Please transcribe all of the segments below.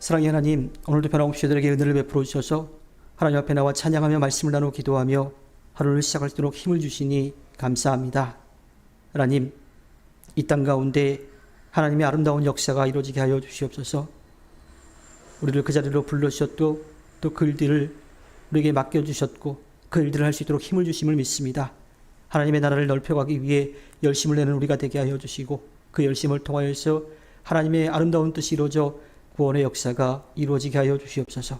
사랑의 하나님, 오늘도 변함없이 저들에게 은혜를 베풀어 주셔서 하나님 앞에 나와 찬양하며 말씀을 나누고 기도하며 하루를 시작할 수 있도록 힘을 주시니 감사합니다. 하나님, 이 땅 가운데 하나님의 아름다운 역사가 이루어지게 하여 주시옵소서. 우리를 그 자리로 불러주셨고 또 그 일들을 우리에게 맡겨주셨고 그 일들을 할 수 있도록 힘을 주심을 믿습니다. 하나님의 나라를 넓혀가기 위해 열심을 내는 우리가 되게 하여 주시고 그 열심을 통하여서 하나님의 아름다운 뜻이 이루어져 구원의 역사가 이루어지게 하여 주시옵소서.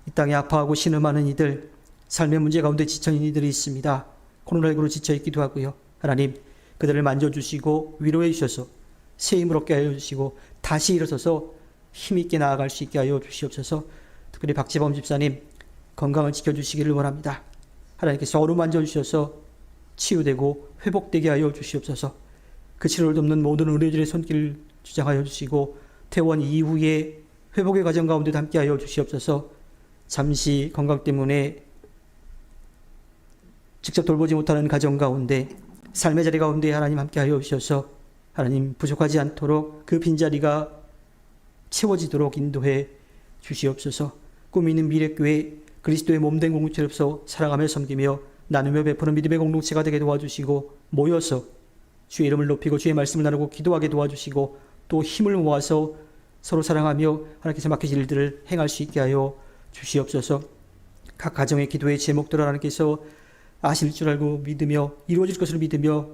이 땅에 아파하고 신음하는 이들, 삶의 문제 가운데 지쳐있는 이들이 있습니다. 코로나19로 지쳐있기도 하고요. 하나님, 그들을 만져주시고 위로해 주셔서 새 힘을 얻게 하여 주시고 다시 일어서서 힘있게 나아갈 수 있게 하여 주시옵소서. 특별히 박재범 집사님 건강을 지켜주시기를 원합니다. 하나님께서 어루만져 주셔서 치유되고 회복되게 하여 주시옵소서. 그 치료를 돕는 모든 의료진의 손길을 주장하여 주시고 퇴원 이후에 회복의 과정 가운데도 함께하여 주시옵소서. 잠시 건강 때문에 직접 돌보지 못하는 가정 가운데 삶의 자리 가운데 하나님 함께하여 주셔서 하나님 부족하지 않도록 그 빈자리가 채워지도록 인도해 주시옵소서. 꿈이 있는 미래교회 그리스도의 몸된 공동체로서 살아가며 섬기며 나누며 베푸는 믿음의 공동체가 되게 도와주시고 모여서 주의 이름을 높이고 주의 말씀을 나누고 기도하게 도와주시고 또 힘을 모아서 서로 사랑하며 하나님께서 맡기신 일들을 행할 수 있게 하여 주시옵소서. 각 가정의 기도의 제목들을 하나님께서 아실 줄 알고 믿으며 이루어질 것을 믿으며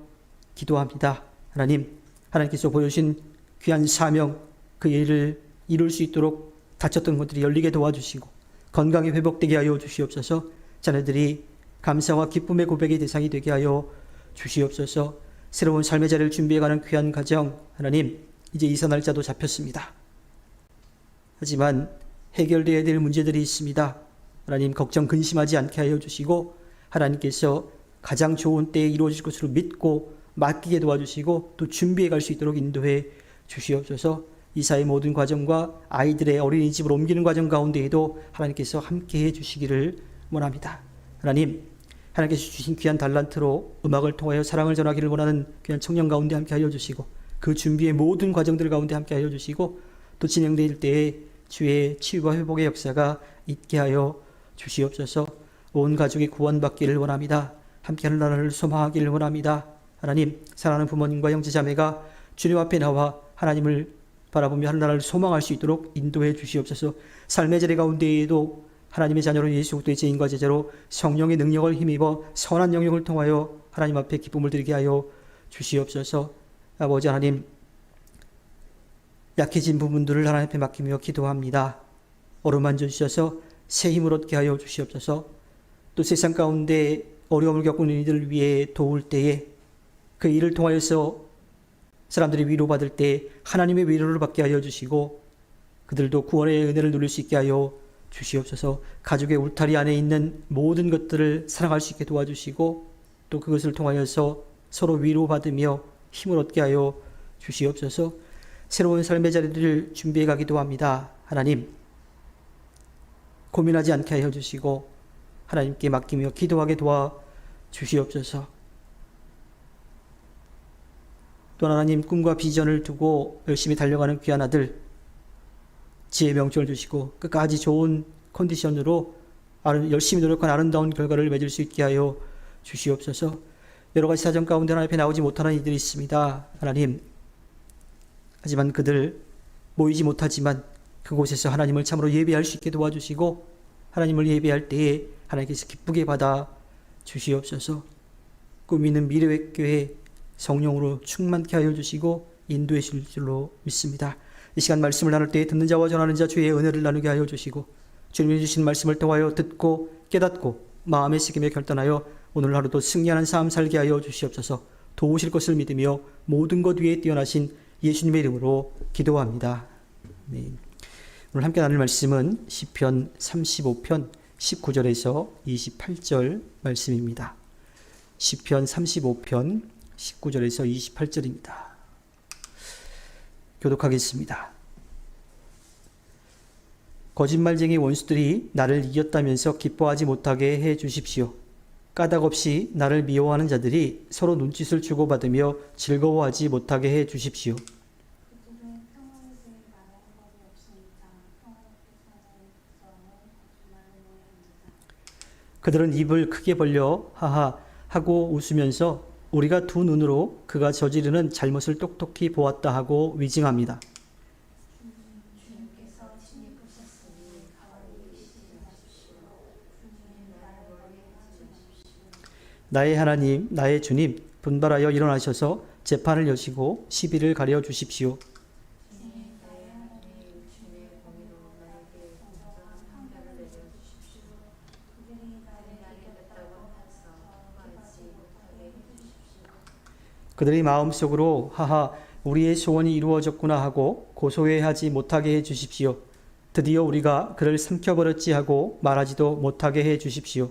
기도합니다. 하나님, 하나님께서 보여주신 귀한 사명 그 일을 이룰 수 있도록 닫혔던 것들이 열리게 도와주시고 건강이 회복되게 하여 주시옵소서. 자녀들이 감사와 기쁨의 고백의 대상이 되게 하여 주시옵소서. 새로운 삶의 자리를 준비해가는 귀한 가정, 하나님 이제 이사 날짜도 잡혔습니다. 하지만 해결되어야 될 문제들이 있습니다. 하나님 걱정 근심하지 않게 하여 주시고 하나님께서 가장 좋은 때에 이루어질 것으로 믿고 맡기게 도와주시고 또 준비해 갈 수 있도록 인도해 주시옵소서. 이사의 모든 과정과 아이들의 어린이집으로 옮기는 과정 가운데에도 하나님께서 함께해 주시기를 원합니다. 하나님, 하나님께서 주신 귀한 달란트로 음악을 통하여 사랑을 전하기를 원하는 귀한 청년 가운데 함께하여 주시고 그 준비의 모든 과정들 가운데 함께하여 주시고 또 진행될 때에 주의 치유와 회복의 역사가 있게 하여 주시옵소서. 온 가족이 구원받기를 원합니다. 함께하는 나라를 소망하기를 원합니다. 하나님, 사랑하는 부모님과 형제자매가 주님 앞에 나와 하나님을 바라보며 하는 나라를 소망할 수 있도록 인도해 주시옵소서. 삶의 자리 가운데에도 하나님의 자녀로 예수 그리스도의 제인과 제자로 성령의 능력을 힘입어 선한 영역을 통하여 하나님 앞에 기쁨을 드리게 하여 주시옵소서. 아버지 하나님, 약해진 부분들을 하나님 앞에 맡기며 기도합니다. 어루만져 주셔서 새 힘을 얻게 하여 주시옵소서. 또 세상 가운데 어려움을 겪고 있는 이들을 위해 도울 때에 그 일을 통하여서 사람들이 위로받을 때 하나님의 위로를 받게 하여 주시고 그들도 구원의 은혜를 누릴 수 있게 하여 주시옵소서. 가족의 울타리 안에 있는 모든 것들을 사랑할 수 있게 도와주시고 또 그것을 통하여서 서로 위로받으며 힘을 얻게 하여 주시옵소서. 새로운 삶의 자리를 준비해 가기도 합니다. 하나님, 고민하지 않게 하여 주시고 하나님께 맡기며 기도하게 도와주시옵소서. 또 하나님, 꿈과 비전을 두고 열심히 달려가는 귀한 아들 지혜 명철 주시고 끝까지 좋은 컨디션으로 열심히 노력한 아름다운 결과를 맺을 수 있게 하여 주시옵소서. 여러 가지 사정 가운데 하나님 앞에 나오지 못하는 이들이 있습니다. 하나님, 하지만 그들 모이지 못하지만 그곳에서 하나님을 참으로 예배할 수 있게 도와주시고 하나님을 예배할 때에 하나님께서 기쁘게 받아 주시옵소서. 꿈이 있는 미래교회 성령으로 충만케 하여 주시고 인도해 주실 줄로 믿습니다. 이 시간 말씀을 나눌 때 듣는 자와 전하는 자 주의 은혜를 나누게 하여 주시고 주님이 주신 말씀을 통하여 듣고 깨닫고 마음에 새기며 결단하여 오늘 하루도 승리하는 삶 살게 하여 주시옵소서. 도우실 것을 믿으며 모든 것 위에 뛰어나신 예수님의 이름으로 기도합니다. 아멘. 오늘 함께 나눌 말씀은 시편 35편 19절에서 28절 말씀입니다. 시편 35편 19절에서 28절입니다. 교독하겠습니다. 거짓말쟁이 원수들이 나를 이겼다면서 기뻐하지 못하게 해 주십시오. 까닭 없이 나를 미워하는 자들이 서로 눈짓을 주고받으며 즐거워하지 못하게 해 주십시오. 그들은 평화를 말하는 법이 없으니까 평화를 그들은 입을 크게 벌려 하하 하고 웃으면서 우리가 두 눈으로 그가 저지르는 잘못을 똑똑히 보았다 하고 위증합니다. 나의 하나님, 나의 주님, 분발하여 일어나셔서 재판을 여시고 시비를 가려 주십시오. 그들의 마음속으로 하하 우리의 소원이 이루어졌구나 하고 고소해하지 못하게 해 주십시오. 드디어 우리가 그를 삼켜버렸지 하고 말하지도 못하게 해 주십시오.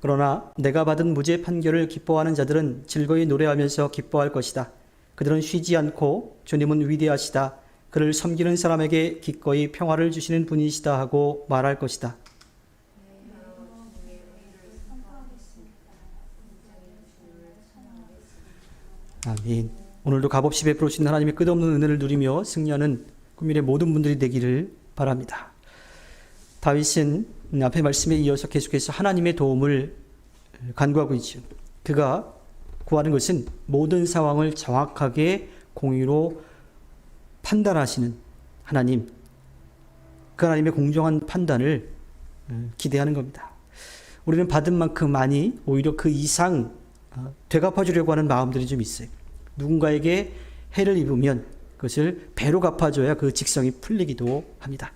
그러나 내가 받은 무죄 판결을 기뻐하는 자들은 즐거이 노래하면서 기뻐할 것이다. 그들은 쉬지 않고 주님은 위대하시다. 그를 섬기는 사람에게 기꺼이 평화를 주시는 분이시다 하고 말할 것이다. 아멘. 오늘도 값없이 베풀어 주신 하나님의 끝없는 은혜를 누리며 승리하는 국민의 모든 분들이 되기를 바랍니다. 다윗은 앞의 말씀에 이어서 계속해서 하나님의 도움을 간구하고 있죠. 그가 구하는 것은 모든 상황을 정확하게 공의로 판단하시는 하나님, 그 하나님의 공정한 판단을 기대하는 겁니다. 우리는 받은 만큼 많이 오히려 그 이상 되갚아주려고 하는 마음들이 좀 있어요. 누군가에게 해를 입으면 그것을 배로 갚아줘야 그 직성이 풀리기도 합니다.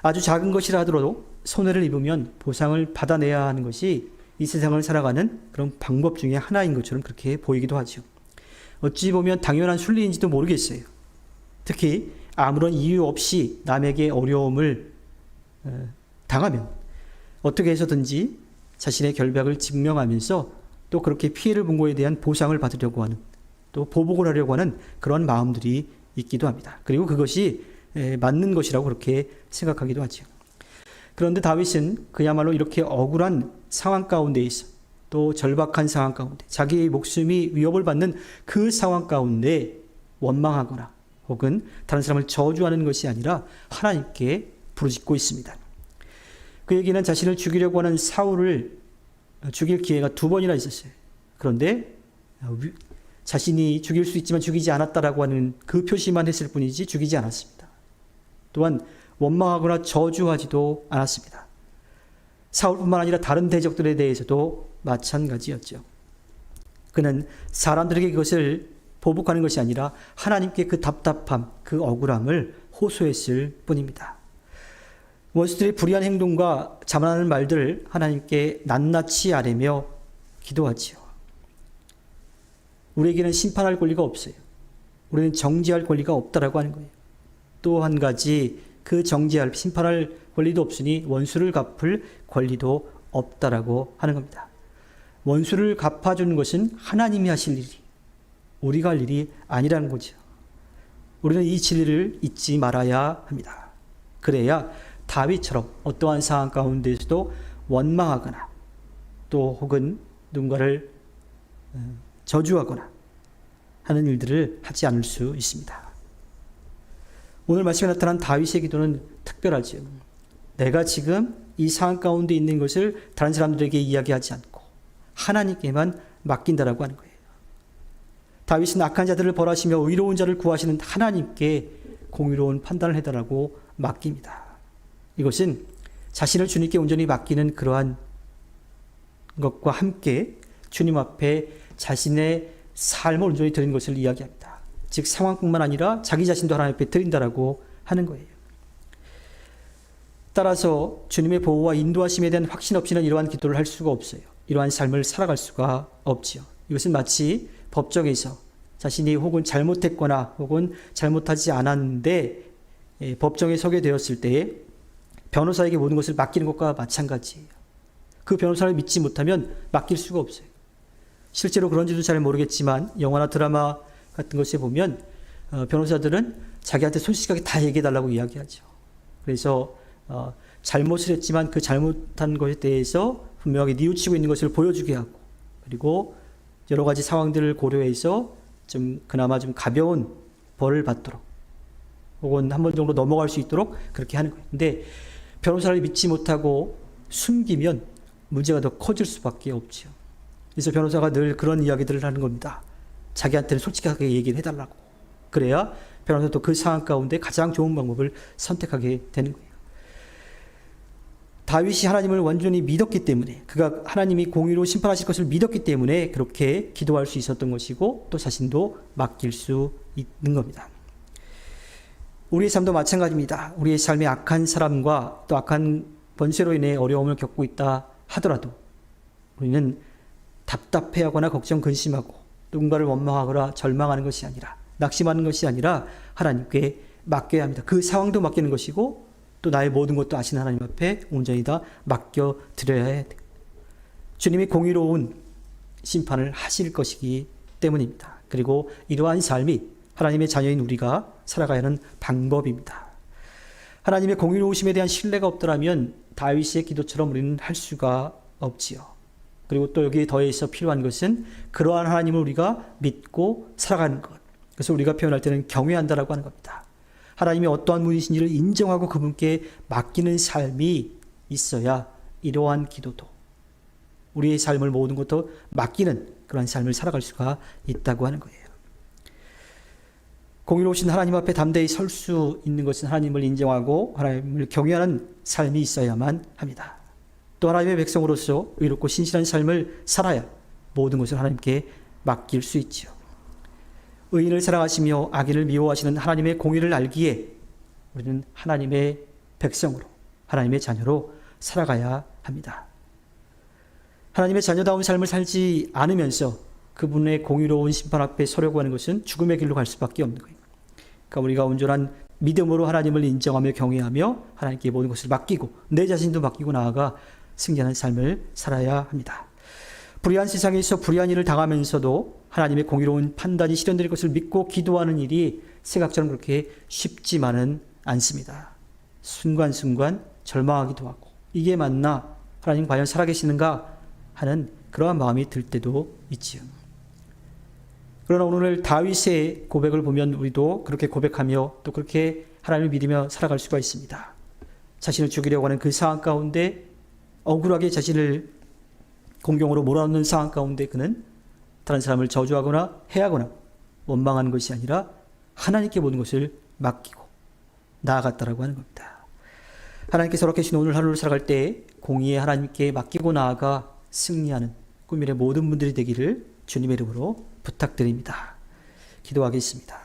아주 작은 것이라 하더라도 손해를 입으면 보상을 받아내야 하는 것이 이 세상을 살아가는 그런 방법 중에 하나인 것처럼 그렇게 보이기도 하죠. 어찌 보면 당연한 순리인지도 모르겠어요. 특히 아무런 이유 없이 남에게 어려움을 당하면 어떻게 해서든지 자신의 결박을 증명하면서 또 그렇게 피해를 본 것에 대한 보상을 받으려고 하는, 또 보복을 하려고 하는 그런 마음들이 있기도 합니다. 그리고 그것이 맞는 것이라고 그렇게 생각하기도 하죠. 그런데 다윗은 그야말로 이렇게 억울한 상황 가운데 있어, 또 절박한 상황 가운데, 자기의 목숨이 위협을 받는 그 상황 가운데 원망하거나 혹은 다른 사람을 저주하는 것이 아니라 하나님께 부르짖고 있습니다. 그에게는 자신을 죽이려고 하는 사울을 죽일 기회가 2번이나 있었어요. 그런데 자신이 죽일 수 있지만 죽이지 않았다라고 하는 그 표시만 했을 뿐이지 죽이지 않았습니다. 또한 원망하거나 저주하지도 않았습니다. 사울뿐만 아니라 다른 대적들에 대해서도 마찬가지였죠. 그는 사람들에게 그것을 보복하는 것이 아니라 하나님께 그 답답함, 그 억울함을 호소했을 뿐입니다. 원수들의 불의한 행동과 자만하는 말들을 하나님께 낱낱이 아뢰며 기도하지요. 우리에게는 심판할 권리가 없어요. 우리는 정죄할 권리가 없다라고 하는 거예요. 또 한 가지, 그 정죄할, 심판할 권리도 없으니 원수를 갚을 권리도 없다라고 하는 겁니다. 원수를 갚아주는 것은 하나님이 하실 일이, 우리가 할 일이 아니라는 거죠. 우리는 이 진리를 잊지 말아야 합니다. 그래야 다윗처럼 어떠한 상황 가운데서도 원망하거나 또 혹은 누군가를 저주하거나 하는 일들을 하지 않을 수 있습니다. 오늘 말씀에 나타난 다윗의 기도는 특별하지요. 내가 지금 이 상황 가운데 있는 것을 다른 사람들에게 이야기하지 않고 하나님께만 맡긴다라고 하는 거예요. 다윗은 악한 자들을 벌하시며 의로운 자를 구하시는 하나님께 공의로운 판단을 해달라고 맡깁니다. 이것은 자신을 주님께 온전히 맡기는 그러한 것과 함께 주님 앞에 자신의 삶을 온전히 드리는 것을 이야기합니다. 즉 상황뿐만 아니라 자기 자신도 하나님 앞에 드린다라고 하는 거예요. 따라서 주님의 보호와 인도하심에 대한 확신 없이는 이러한 기도를 할 수가 없어요. 이러한 삶을 살아갈 수가 없지요. 이것은 마치 법정에서 자신이 혹은 잘못했거나 혹은 잘못하지 않았는데 법정에 서게 되었을 때에 변호사에게 모든 것을 맡기는 것과 마찬가지예요. 그 변호사를 믿지 못하면 맡길 수가 없어요. 실제로 그런지도 잘 모르겠지만 영화나 드라마 같은 것에 보면 변호사들은 자기한테 솔직하게 다 얘기해달라고 이야기하죠. 그래서 잘못을 했지만 그 잘못한 것에 대해서 분명하게 뉘우치고 있는 것을 보여주게 하고, 그리고 여러 가지 상황들을 고려해서 좀 그나마 좀 가벼운 벌을 받도록, 혹은 한 번 정도 넘어갈 수 있도록 그렇게 하는 거예요. 근데 변호사를 믿지 못하고 숨기면 문제가 더 커질 수밖에 없죠. 그래서 변호사가 늘 그런 이야기들을 하는 겁니다. 자기한테는 솔직하게 얘기를 해달라고. 그래야 변호사도 그 상황 가운데 가장 좋은 방법을 선택하게 되는 거예요. 다윗이 하나님을 완전히 믿었기 때문에, 그가 하나님이 공의로 심판하실 것을 믿었기 때문에 그렇게 기도할 수 있었던 것이고, 또 자신도 맡길 수 있는 겁니다. 우리의 삶도 마찬가지입니다. 우리의 삶에 악한 사람과 또 악한 번세로 인해 어려움을 겪고 있다 하더라도 우리는 답답해하거나 걱정 근심하고 누군가를 원망하거나 절망하는 것이 아니라, 낙심하는 것이 아니라 하나님께 맡겨야 합니다. 그 상황도 맡기는 것이고, 또 나의 모든 것도 아시는 하나님 앞에 온전히 다 맡겨드려야 해요. 주님이 공의로운 심판을 하실 것이기 때문입니다. 그리고 이러한 삶이 하나님의 자녀인 우리가 살아가야 하는 방법입니다. 하나님의 공의로우심에 대한 신뢰가 없더라면 다윗의 기도처럼 우리는 할 수가 없지요. 그리고 또 여기에 더해서 필요한 것은 그러한 하나님을 우리가 믿고 살아가는 것. 그래서 우리가 표현할 때는 경외한다라고 하는 겁니다. 하나님이 어떠한 분이신지를 인정하고 그분께 맡기는 삶이 있어야 이러한 기도도, 우리의 삶을 모든 것도 맡기는 그러한 삶을 살아갈 수가 있다고 하는 거예요. 공의로우신 하나님 앞에 담대히 설 수 있는 것은 하나님을 인정하고 하나님을 경외하는 삶이 있어야만 합니다. 또 하나님의 백성으로서 의롭고 신실한 삶을 살아야 모든 것을 하나님께 맡길 수 있지요. 의인을 사랑하시며 악인을 미워하시는 하나님의 공의를 알기에 우리는 하나님의 백성으로, 하나님의 자녀로 살아가야 합니다. 하나님의 자녀다운 삶을 살지 않으면서 그분의 공의로운 심판 앞에 서려고 하는 것은 죽음의 길로 갈 수밖에 없는 거예요. 그러니까 우리가 온전한 믿음으로 하나님을 인정하며 경외하며 하나님께 모든 것을 맡기고 내 자신도 맡기고 나아가 승리하는 삶을 살아야 합니다. 불의한 세상에서 불의한 일을 당하면서도 하나님의 공의로운 판단이 실현될 것을 믿고 기도하는 일이 생각처럼 그렇게 쉽지만은 않습니다. 순간순간 절망하기도 하고, 이게 맞나? 하나님 과연 살아계시는가? 하는 그러한 마음이 들 때도 있지요. 그러나 오늘 다윗의 고백을 보면 우리도 그렇게 고백하며 또 그렇게 하나님을 믿으며 살아갈 수가 있습니다. 자신을 죽이려고 하는 그 상황 가운데 억울하게 자신을 공경으로 몰아넣는 상황 가운데 그는 다른 사람을 저주하거나 해하거나 원망하는 것이 아니라 하나님께 모든 것을 맡기고 나아갔다라고 하는 겁니다. 하나님께서 허락해 주신 오늘 하루를 살아갈 때 공의에 하나님께 맡기고 나아가 승리하는 꿈일의 모든 분들이 되기를 주님의 이름으로 부탁드립니다. 기도하겠습니다.